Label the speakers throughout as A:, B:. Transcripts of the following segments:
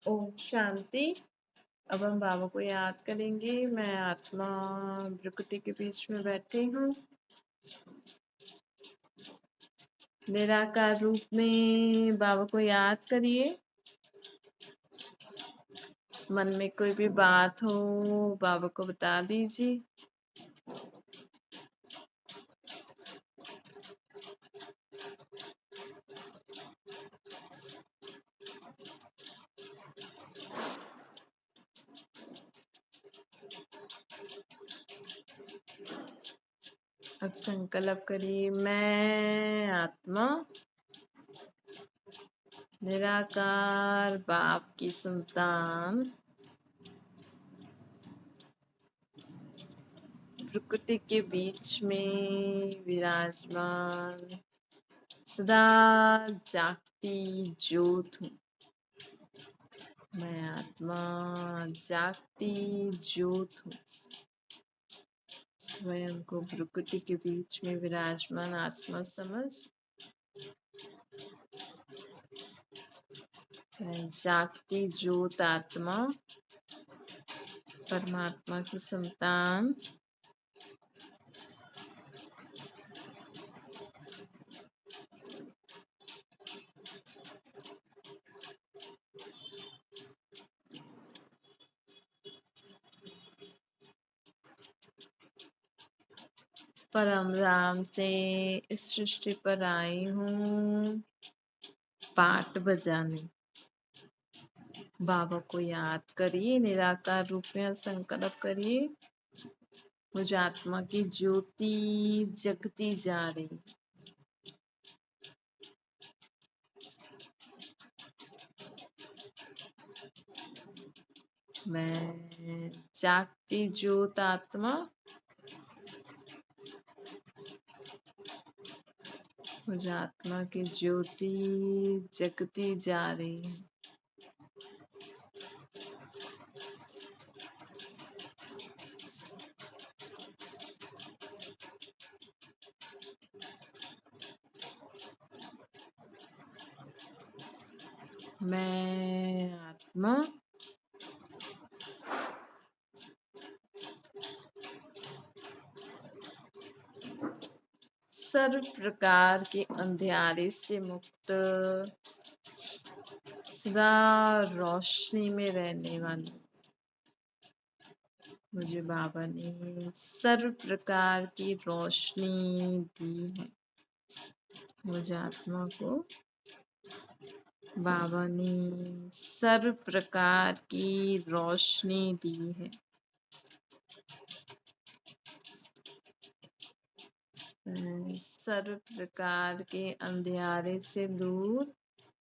A: ओम शांति। अब हम बाबा को याद करेंगे। मैं आत्मा प्रकृति के बीच में बैठी हूँ। निराकार रूप में बाबा को याद करिए। मन में कोई भी बात हो बाबा को बता दीजिए। अब संकल्प करिए, मैं आत्मा निराकार बाप की संतान प्रकृति के बीच में विराजमान सदा जागती ज्योत हूँ। मैं आत्मा जागती ज्योत हूँ। स्वयं को प्रकृति के बीच में विराजमान आत्मा समझ। मैं जागती ज्योत आत्मा परमात्मा की संतान परम राम से इस सृष्टि पर आई हूँ पाठ बजाने। बाबा को याद करिए, निराकार रूप में संकल्प करिए। मुझे आत्मा की ज्योति जगती जा रही। मैं जागती ज्योत आत्मा मुझे आत्मा की ज्योति जगती जा रही है। मैं आत्मा सर्व प्रकार के अंधेरे से मुक्त सदा रोशनी में रहने वाली। मुझे बाबा ने सर्व प्रकार की रोशनी दी है। मुझे आत्मा को बाबा ने सर्व प्रकार की रोशनी दी है। सर्व प्रकार के अंधेरे से दूर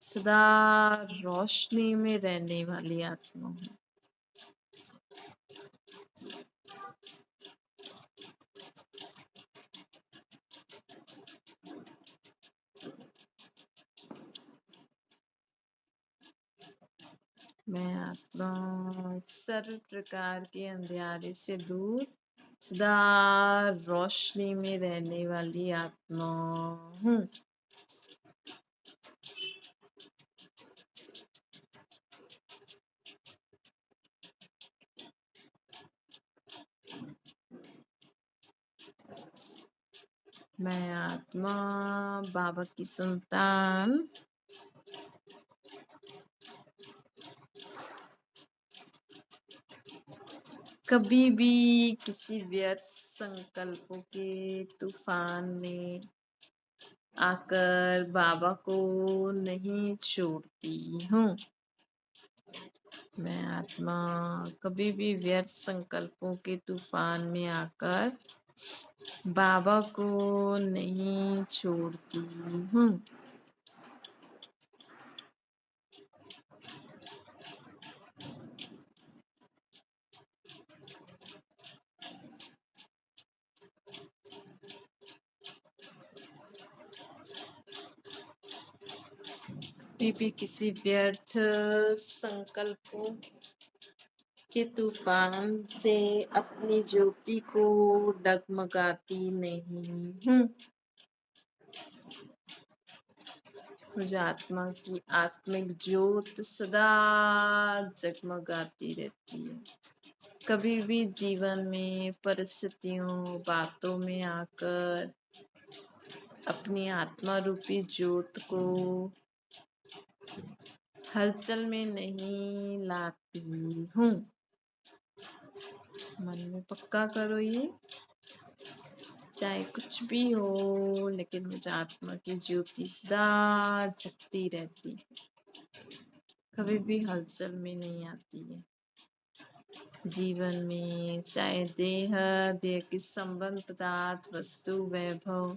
A: सदा रोशनी में रहने वाली आत्मा हूँ। मैं आत्मा सर्व प्रकार के अंधेरे से दूर सदा रोशनी में रहने वाली आत्मा हूँ। मैं आत्मा बाबा की संतान कभी भी किसी व्यर्थ संकल्पों के तूफान में आकर बाबा को नहीं छोड़ती हूँ। मैं आत्मा कभी भी व्यर्थ संकल्पों के तूफान में आकर बाबा को नहीं छोड़ती हूँ। भी किसी व्यर्थ संकल्पों के तूफान से अपनी ज्योति को डगमगाती नहीं हूँ। मुझे आत्मा की आत्मिक ज्योत सदा जगमगाती रहती है। कभी भी जीवन में परिस्थितियों बातों में आकर अपनी आत्मा रूपी ज्योत को हलचल में नहीं लाती हूँ। मन में पक्का करो ये, चाहे कुछ भी हो, लेकिन मुझे आत्मा की ज्योति सदा जगती रहती है, कभी भी हलचल में नहीं आती है। जीवन में चाहे देह के संबंध पदार्थ वस्तु वैभव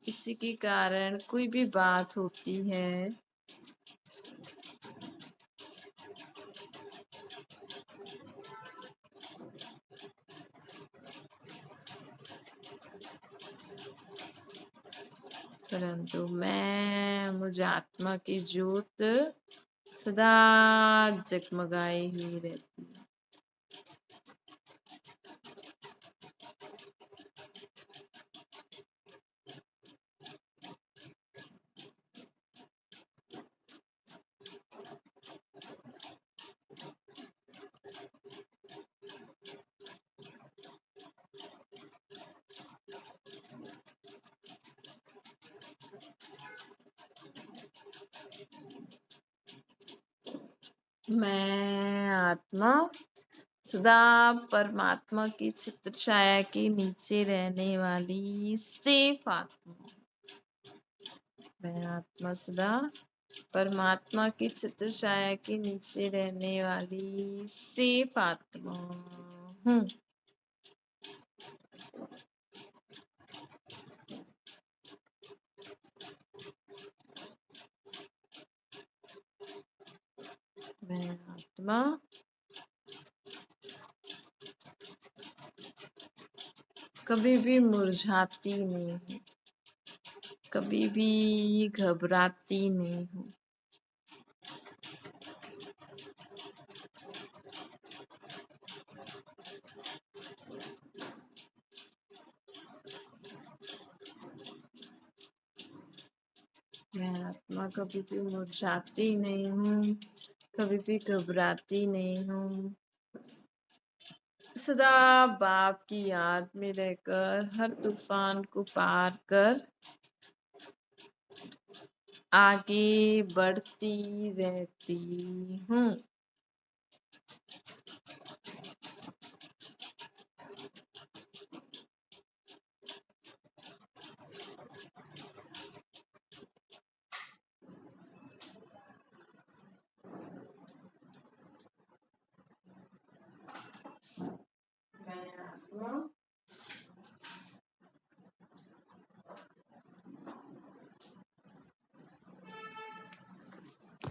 A: किसी के कारण कोई भी बात होती है, परंतु मुझे आत्मा की ज्योत सदा जगमगाई हुई रहती है। मैं आत्मा सदा परमात्मा की छत्र छाया के नीचे रहने वाली सेफ आत्मा। मैं आत्मा सदा परमात्मा की छत्र छाया के नीचे रहने वाली सेफ आत्मा हूँ। मैं आत्मा कभी भी मुरझाती नहीं हूँ, कभी भी घबराती नहीं हूँ। मैं आत्मा कभी भी मुरझाती नहीं हूँ, कभी भी घबराती नहीं हूँ। सदा बाप की याद में रहकर हर तूफान को पार कर आगे बढ़ती रहती हूँ।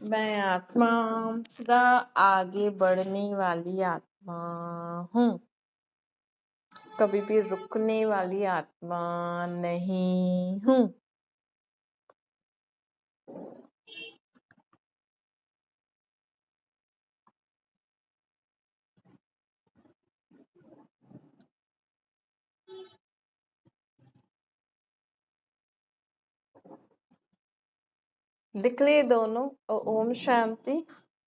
A: मैं आत्मा सदा आगे बढ़ने वाली आत्मा हूँ, कभी भी रुकने वाली आत्मा नहीं हूँ। लिख ले दोनों। ओम शांति।